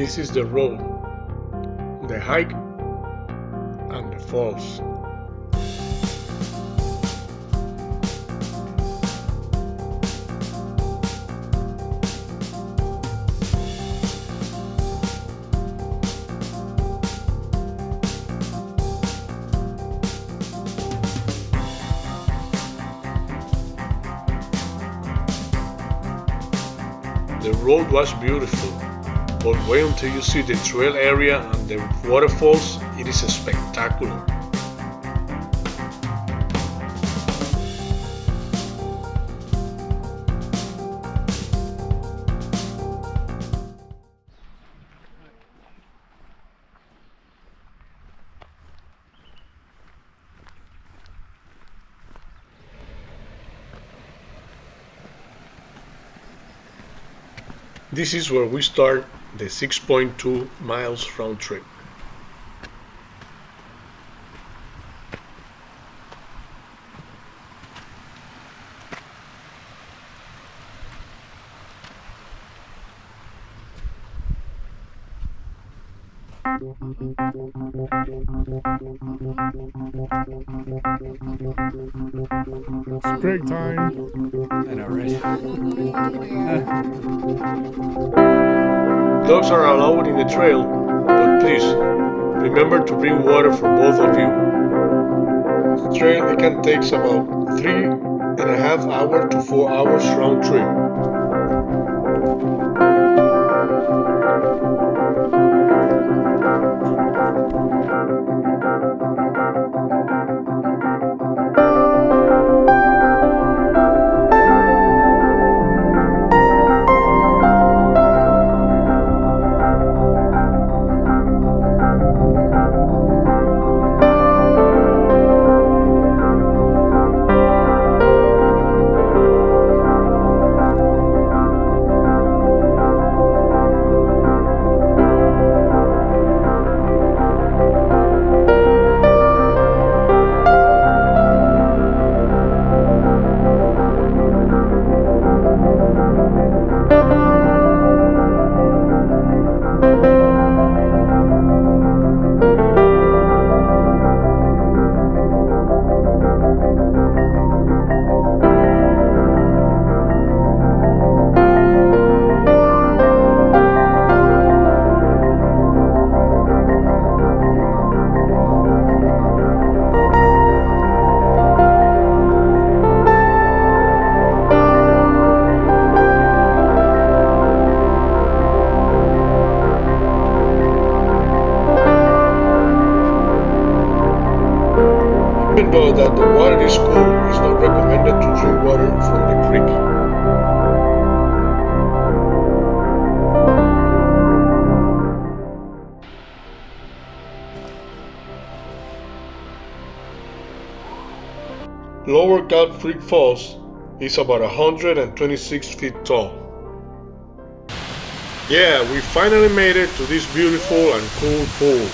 This is the road, the hike, and the falls. The road was beautiful, but wait until you see the trail area and the waterfalls. It is spectacular. This is where we start the 6.2 miles round trip. Break time. I know, right? Dogs are allowed in the trail, but please remember to bring water for both of you. This trail it can take about 3.5 hours to 4 hours round trip. Even though that the water is cool, it's not recommended to drink water from the creek. Lower Cat Creek Falls is about 126 feet tall. Yeah, we finally made it to this beautiful and cool pool.